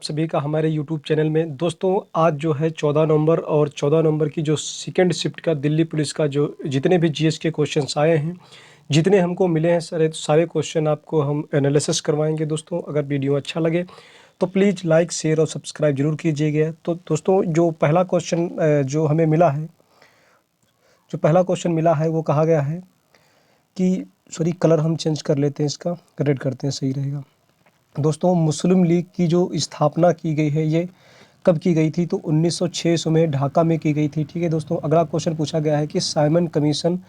सभी का हमारे यूट्यूब चैनल में। दोस्तों आज जो है 14 नवंबर और 14 नवंबर की जो सेकंड शिफ्ट का दिल्ली पुलिस का जो जितने भी जीएस के क्वेश्चंस आए हैं, जितने हमको मिले हैं सारे सारे क्वेश्चन आपको हम एनालिसिस करवाएंगे। दोस्तों अगर वीडियो अच्छा लगे तो प्लीज़ लाइक शेयर और सब्सक्राइब जरूर कीजिएगा। तो दोस्तों जो पहला क्वेश्चन जो हमें मिला है, जो पहला क्वेश्चन मिला है वो कहा गया है कि सॉरी कलर हम चेंज कर लेते हैं, इसका रेड करते हैं, सही रहेगा। दोस्तों मुस्लिम लीग की जो स्थापना की गई है ये कब की गई थी? तो 1906 में ढाका में की गई थी। ठीक है दोस्तों, अगला क्वेश्चन पूछा गया है कि साइमन कमीशन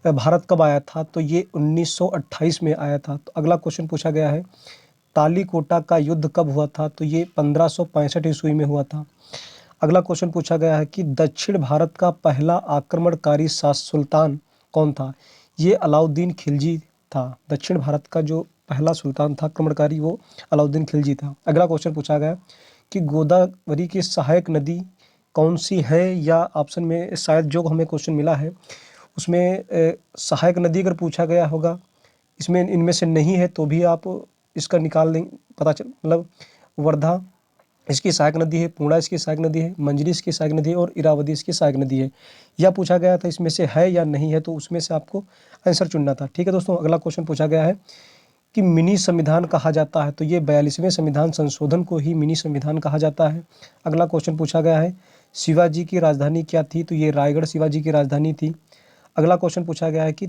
भारत कब आया था? तो ये 1928 में आया था। तो अगला क्वेश्चन पूछा गया है तालीकोटा का युद्ध कब हुआ था? तो ये 1565 ईस्वी में हुआ था। अगला क्वेश्चन पूछा गया है कि दक्षिण भारत का पहला आक्रमणकारी सुल्तान कौन था? ये अलाउद्दीन खिलजी था। दक्षिण भारत का जो पहला सुल्तान था आक्रमणकारी वो अलाउद्दीन खिलजी था। अगला क्वेश्चन पूछा गया कि गोदावरी की सहायक नदी कौन सी है? या ऑप्शन में शायद जो हमें क्वेश्चन मिला है उसमें सहायक नदी अगर पूछा गया होगा, इसमें इनमें से नहीं है तो भी आप इसका निकाल दें, पता चल मतलब वर्धा इसकी सहायक नदी है, पूर्णा इसकी सहायक नदी है, मंजरी इसकी सहायक नदी है और इरावदी इसकी सहायक नदी है। यह पूछा गया था इसमें से है या नहीं है, तो उसमें से आपको आंसर चुनना था। ठीक है दोस्तों, अगला क्वेश्चन पूछा गया है कि मिनी संविधान कहा जाता है? तो ये 42वें संविधान संशोधन को ही मिनी संविधान कहा जाता है। अगला क्वेश्चन पूछा गया है शिवाजी की राजधानी क्या थी? तो ये रायगढ़ शिवाजी की राजधानी थी। अगला क्वेश्चन पूछा गया है कि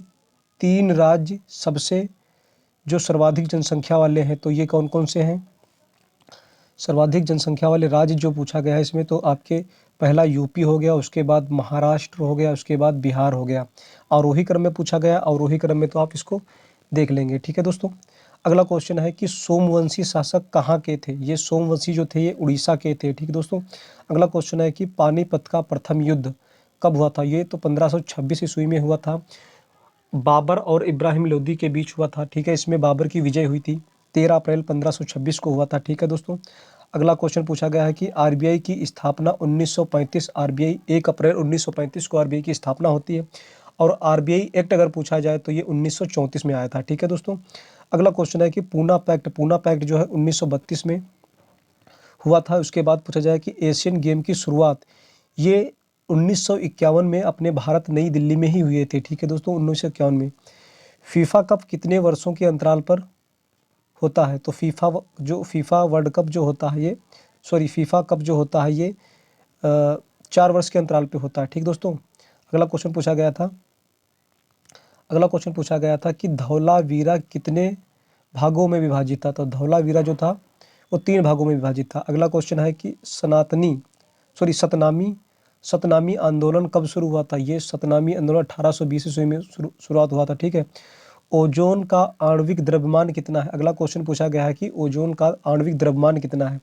3 राज्य सबसे जो सर्वाधिक जनसंख्या वाले हैं, तो ये कौन कौन से हैं? सर्वाधिक जनसंख्या वाले राज्य जो पूछा गया है इसमें, तो आपके पहला यूपी हो गया, उसके बाद महाराष्ट्र हो गया, उसके बाद बिहार हो गया। आरोही क्रम में पूछा गया, आरोही क्रम में तो आप इसको देख लेंगे। ठीक है दोस्तों, अगला क्वेश्चन है कि सोमवंशी शासक कहाँ के थे? ये सोमवंशी जो थे ये उड़ीसा के थे। ठीक है दोस्तों, अगला क्वेश्चन है कि पानीपत का प्रथम युद्ध कब हुआ था? ये तो 1526 ईस्वी में हुआ था। बाबर और इब्राहिम लोदी के बीच हुआ था। ठीक है, इसमें बाबर की विजय हुई थी। 13 अप्रैल 1526 को हुआ था। ठीक है दोस्तों, अगला क्वेश्चन पूछा गया है कि आरबीआई की स्थापना 1935, आरबीआई 1 अप्रैल 1935 को आरबीआई की स्थापना होती है। और आरबीआई एक्ट अगर पूछा जाए तो ये 1934 में आया था। ठीक है दोस्तों, अगला क्वेश्चन है कि पूना पैक्ट जो है 1932 में हुआ था। उसके बाद पूछा जाए कि एशियन गेम की शुरुआत ये 1951 में अपने भारत नई दिल्ली में ही हुए थे। ठीक है दोस्तों, 1951 में। फीफा कप कितने वर्षों के अंतराल पर होता है? तो फीफा वर्ल्ड कप जो होता है ये फीफा कप जो होता है ये 4 वर्ष के अंतराल पे होता है। ठीक दोस्तों, अगला क्वेश्चन पूछा गया था कि धौलावीरा कितने भागों में विभाजित था? तो धौलावीरा जो था वो 3 भागों में विभाजित था। अगला क्वेश्चन है कि सतनामी आंदोलन कब शुरू हुआ था? ये सतनामी आंदोलन 1820 ईस्वी में शुरुआत हुआ था। ठीक है, ओजोन का आणविक द्रव्यमान कितना है? अगला क्वेश्चन पूछा गया है कि ओजोन का आणविक द्रव्यमान कितना है?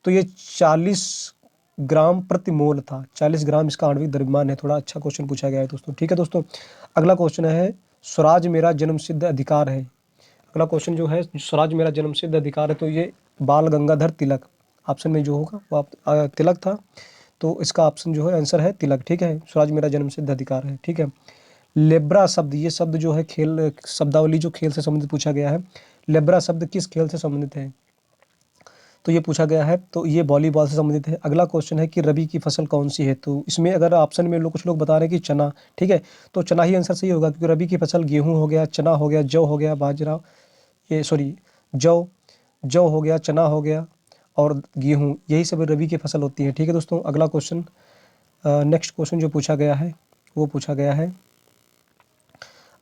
तो ये 40 ग्राम प्रति मोल था। 40 ग्राम इसका आणविक द्रव्यमान है। थोड़ा अच्छा क्वेश्चन पूछा गया है दोस्तों। ठीक है दोस्तों, अगला क्वेश्चन है स्वराज मेरा जन्मसिद्ध अधिकार है। अगला क्वेश्चन जो है स्वराज मेरा जन्मसिद्ध अधिकार है, तो ये बाल गंगाधर तिलक ऑप्शन में जो होगा वो तिलक था। तो इसका ऑप्शन जो है आंसर है तिलक। ठीक है, स्वराज मेरा जन्मसिद्ध अधिकार है। ठीक है, लेब्रा शब्द, ये शब्द जो है खेल शब्दावली जो खेल से संबंधित पूछा गया है। लेब्रा शब्द किस खेल से संबंधित है? तो ये पूछा गया है, तो ये वॉलीबॉल से संबंधित है। अगला क्वेश्चन है कि रबी की फसल कौन सी है? तो इसमें अगर ऑप्शन में कुछ लोग बता रहे हैं कि चना। ठीक है, तो चना ही आंसर सही होगा, क्योंकि रबी की फसल गेहूं हो गया, चना हो गया, जौ हो गया, बाजरा जौ हो गया, चना हो गया और गेहूं, यही सब रबी की फसल होती है। ठीक है दोस्तों, अगला क्वेश्चन नेक्स्ट क्वेश्चन जो पूछा गया है वो पूछा गया है,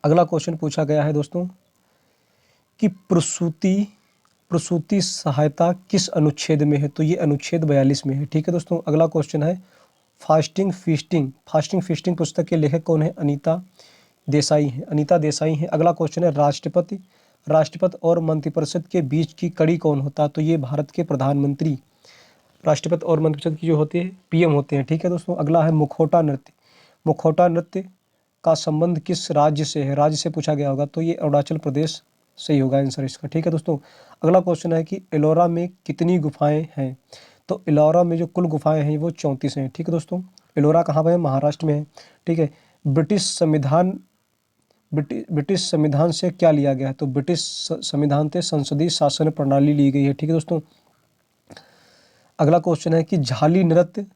अगला क्वेश्चन पूछा गया है दोस्तों कि प्रसूति सहायता किस अनुच्छेद में है? तो ये अनुच्छेद 42 में है। ठीक है दोस्तों, अगला क्वेश्चन है फास्टिंग फीस्टिंग पुस्तक के लेखक कौन है? अनीता देसाई हैं। अगला क्वेश्चन है राष्ट्रपति और मंत्रिपरिषद के बीच की कड़ी कौन होता है? तो ये भारत के प्रधानमंत्री राष्ट्रपति और मंत्रिपरिषद की जो होती है पीएम होते हैं। ठीक है दोस्तों, अगला है मुखौटा नृत्य का संबंध किस राज्य से है? राज्य से पूछा गया होगा, तो ये अरुणाचल प्रदेश सही होगा आंसर इसका। ठीक है दोस्तों, अगला क्वेश्चन है कि एलोरा में कितनी गुफाएं हैं? तो एलोरा में जो कुल गुफाएं हैं वो 34 हैं। ठीक है दोस्तों, एलोरा कहाँ पर है? महाराष्ट्र में है। ठीक है, ब्रिटिश संविधान से क्या लिया गया है? तो ब्रिटिश संविधान से संसदीय शासन प्रणाली ली गई है। ठीक है दोस्तों, अगला क्वेश्चन है कि झाली नृत्य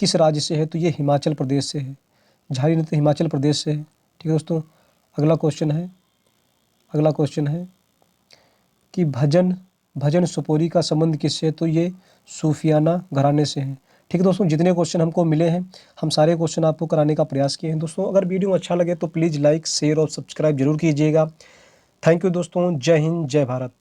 किस राज्य से है? तो ये हिमाचल प्रदेश से है। झाली नृत्य हिमाचल प्रदेश से है। ठीक है दोस्तों। अगला क्वेश्चन है कि भजन सोपोरी का संबंध किससे है? तो ये सूफियाना घराने से है। ठीक है दोस्तों, जितने क्वेश्चन हमको मिले हैं हम सारे क्वेश्चन आपको कराने का प्रयास किए हैं। दोस्तों अगर वीडियो अच्छा लगे तो प्लीज़ लाइक, शेयर और सब्सक्राइब जरूर कीजिएगा। थैंक यू दोस्तों। जय हिंद, जय भारत।